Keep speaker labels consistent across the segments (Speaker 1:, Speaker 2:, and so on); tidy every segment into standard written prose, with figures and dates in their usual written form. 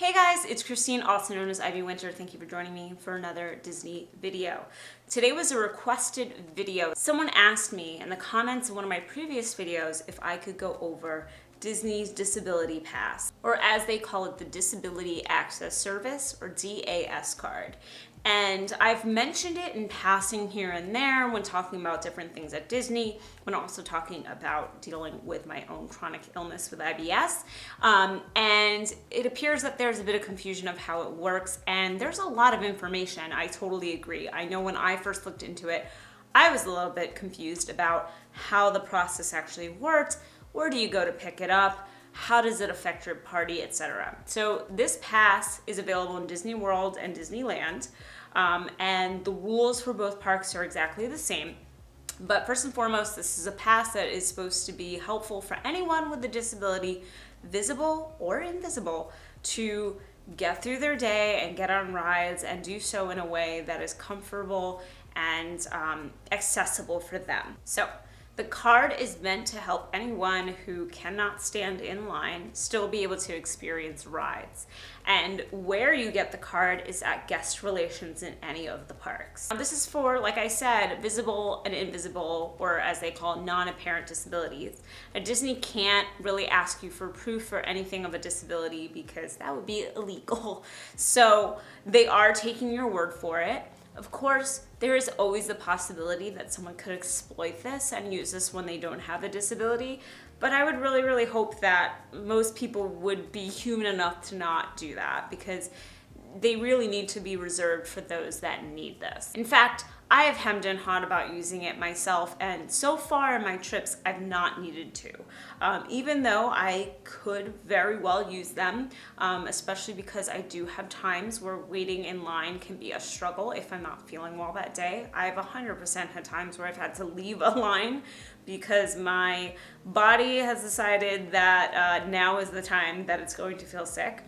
Speaker 1: Hey guys, it's Christine, also known as IvyWinter. Thank you for joining me for another Disney video. Today was a requested video. Someone asked me in the comments of one of my previous videos if I could go over Disney's Disability Pass, or as they call it, the Disability Access Service, or DAS card. And I've mentioned it in passing here and there when talking about different things at Disney, when also talking about dealing with my own chronic illness with IBS. And it appears that there's a bit of confusion of how it works, and there's a lot of information. I totally agree. I know when I first looked into it, I was a little bit confused about how the process actually worked. Where do you go to pick it up? How does it affect your party, etc. So this pass is available in Disney World and Disneyland, and the rules for both parks are exactly the same. But first and foremost, this is a pass that is supposed to be helpful for anyone with a disability, visible or invisible, to get through their day and get on rides and do so in a way that is comfortable and accessible for them. So the card is meant to help anyone who cannot stand in line still be able to experience rides. And where you get the card is at guest relations in any of the parks. This is for, like I said, visible and invisible, or as they call it, non-apparent disabilities. And Disney can't really ask you for proof for anything of a disability because that would be illegal. So they are taking your word for it. Of course, there is always the possibility that someone could exploit this and use this when they don't have a disability, but I would really hope that most people would be human enough to not do that, because they really need to be reserved for those that need this. In fact, I have hemmed and hawed about using it myself, and so far in my trips, I've not needed to. Even though I could very well use them, especially because I do have times where waiting in line can be a struggle if I'm not feeling well that day. I've 100% had times where I've had to leave a line because my body has decided that now is the time that it's going to feel sick.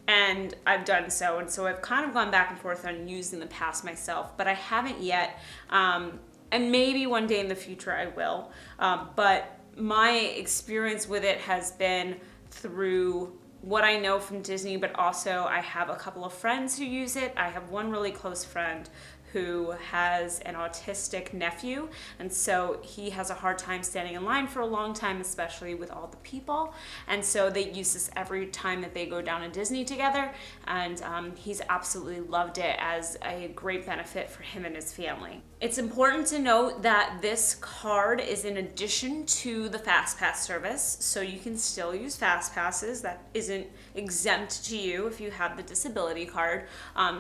Speaker 1: And I've done so, and so I've kind of gone back and forth on using the pass myself, but I haven't yet, and maybe one day in the future I will, but my experience with it has been through what I know from Disney, but also I have a couple of friends who use it. I have one really close friend who has an autistic nephew, and so he has a hard time standing in line for a long time, especially with all the people, and so they use this every time that they go down to Disney together, and he's absolutely loved it as a great benefit for him and his family. It's important to note that this card is in addition to the FastPass service, so you can still use FastPasses. That isn't exempt to you if you have the disability card,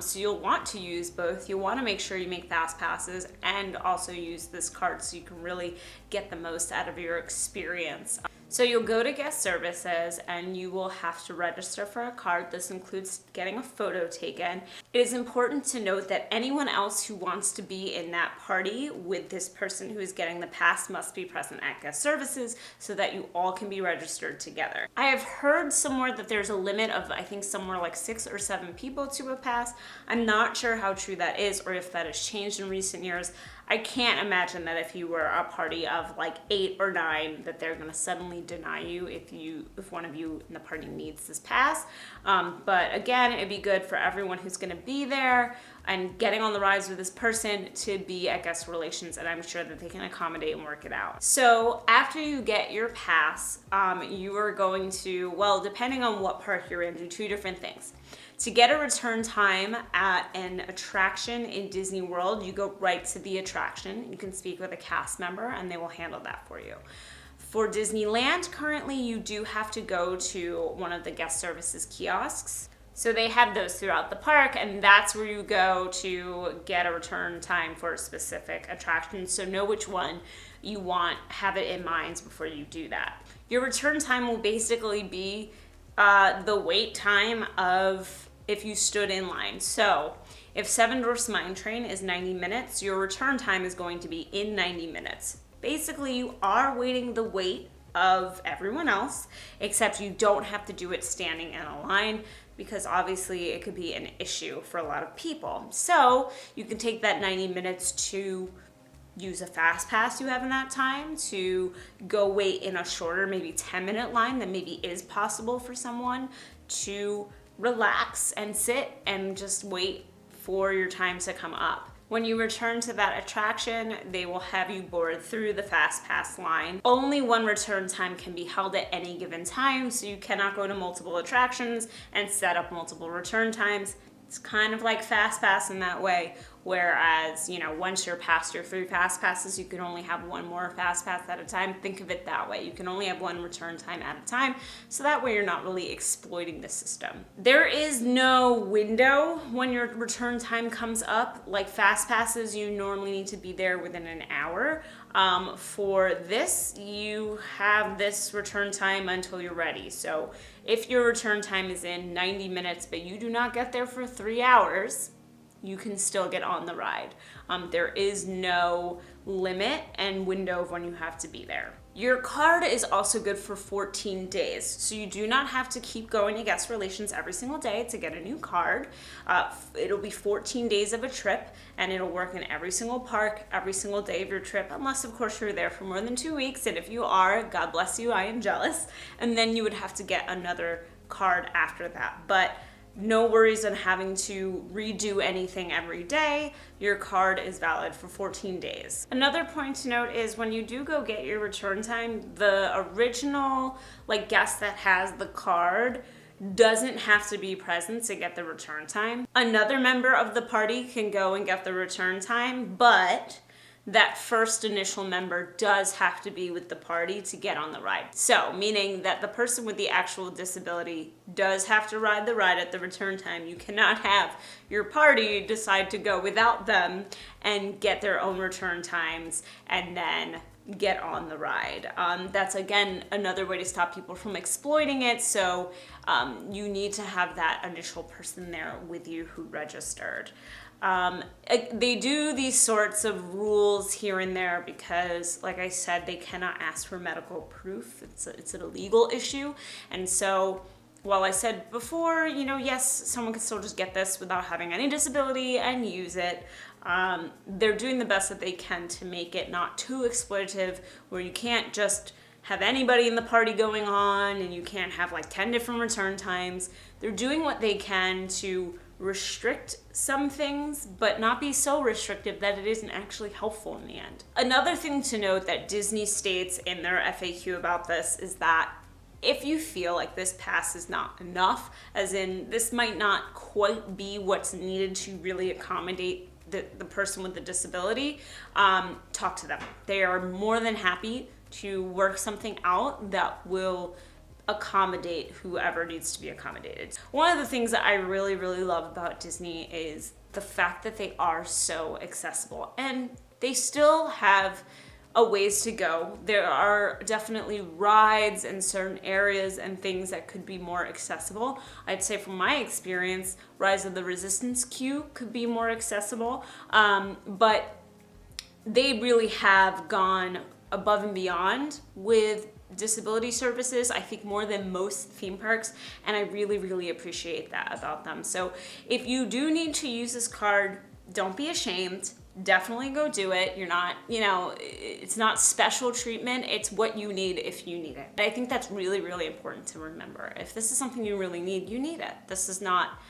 Speaker 1: so you'll want to use both. You'll want to make sure you make fast passes and also use this card so you can really get the most out of your experience. So you'll go to guest services and you will have to register for a card. This includes getting a photo taken. It is important to note that anyone else who wants to be in that party with this person who is getting the pass must be present at guest services so that you all can be registered together. I have heard somewhere that there's a limit of, I think, somewhere like 6 or 7 people to a pass. I'm not sure how true that is or if that has changed in recent years. I can't imagine that if you were a party of like 8 or 9 that they're gonna suddenly deny you if one of you in the party needs this pass. But again, it'd be good for everyone who's gonna be there and getting on the rides with this person to be at guest relations, and I'm sure that they can accommodate and work it out. So after you get your pass, you are going to, well, depending on what park you're in, do 2 different things. To get a return time at an attraction in Disney World, you go right to the attraction. You can speak with a cast member and they will handle that for you. For Disneyland, currently you do have to go to one of the guest services kiosks. So they have those throughout the park, and that's where you go to get a return time for a specific attraction. So know which one you want, have it in mind before you do that. Your return time will basically be the wait time of if you stood in line. So if Seven Dwarfs Mine Train is 90 minutes, your return time is going to be in 90 minutes. Basically, you are waiting the wait of everyone else, except you don't have to do it standing in a line because obviously it could be an issue for a lot of people. So you can take that 90 minutes to use a fast pass you have in that time, to go wait in a shorter, maybe 10-minute line that maybe is possible for someone, to relax and sit and just wait for your time to come up. When you return to that attraction, they will have you board through the fast pass line. Only one return time can be held at any given time, so you cannot go to multiple attractions and set up multiple return times. It's kind of like fast pass in that way, whereas, you know, once you're past your 3 fast passes, you can only have one more fast pass at a time. Think of it that way. You can only have one return time at a time, so that way you're not really exploiting the system. There is no window when your return time comes up. Like fast passes, you normally need to be there within an hour. For this, you have this return time until you're ready. So if your return time is in 90 minutes, but you do not get there for 3 hours, you can still get on the ride. There is no limit and window of when you have to be there. Your card is also good for 14 days, so you do not have to keep going to guest relations every single day to get a new card. It'll be 14 days of a trip, and it'll work in every single park, every single day of your trip, unless of course you're there for more than 2 weeks, and if you are, God bless you, I am jealous, and then you would have to get another card after that. But no worries on having to redo anything every day. Your card is valid for 14 days. Another point to note is when you do go get your return time, the original guest that has the card doesn't have to be present to get the return time. Another member of the party can go and get the return time, but that first initial member does have to be with the party to get on the ride. So, meaning that the person with the actual disability does have to ride the ride at the return time. You cannot have your party decide to go without them and get their own return times and then get on the ride. That's again another way to stop people from exploiting it. So you need to have that initial person there with you who registered. They do these sorts of rules here and there because, like I said, they cannot ask for medical proof. It's an illegal issue. And so while I said before, you know, yes, someone can still just get this without having any disability and use it. They're doing the best that they can to make it not too exploitative, where you can't just have anybody in the party going on and you can't have 10 different return times. They're doing what they can to restrict some things, but not be so restrictive that it isn't actually helpful in the end. Another thing to note that Disney states in their FAQ about this is that if you feel like this pass is not enough, as in this might not quite be what's needed to really accommodate the person with the disability, talk to them. They are more than happy to work something out that will accommodate whoever needs to be accommodated. One of the things that I really, really love about Disney is the fact that they are so accessible, and they still have a ways to go. There are definitely rides in certain areas and things that could be more accessible. I'd say from my experience, Rise of the Resistance queue could be more accessible, but they really have gone above and beyond with disability services, I think more than most theme parks, and I really, really appreciate that about them. So if you do need to use this card, don't be ashamed. Definitely go do it. You're not, it's not special treatment. It's what you need if you need it. I think that's really, really important to remember. If this is something you really need, you need it. This is not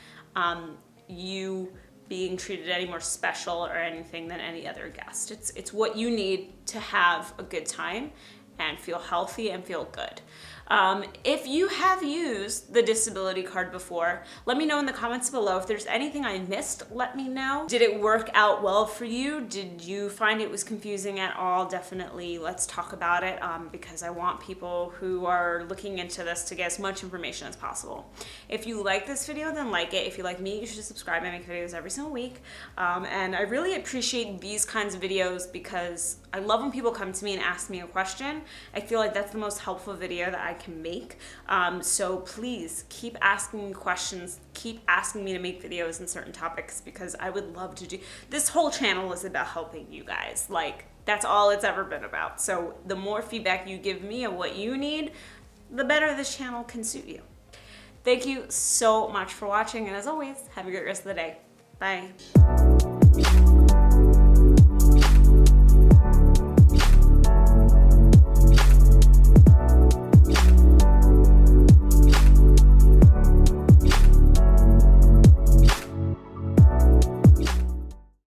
Speaker 1: you being treated any more special or anything than any other guest. It's what you need to have a good time and feel healthy and feel good. If you have used the disability card before, let me know in the comments below. If there's anything I missed, let me know. Did it work out well for you? Did you find it was confusing at all? Definitely let's talk about it, because I want people who are looking into this to get as much information as possible. If you like this video, then like it. If you like me, you should subscribe. I make videos every single week. And I really appreciate these kinds of videos because I love when people come to me and ask me a question. I feel like that's the most helpful video that I can make. So please keep asking me questions, keep asking me to make videos on certain topics, because I would love to do. This whole channel is about helping you guys. That's all it's ever been about. So the more feedback you give me of what you need, the better this channel can suit you. Thank you so much for watching, and as always, have a great rest of the day. Bye.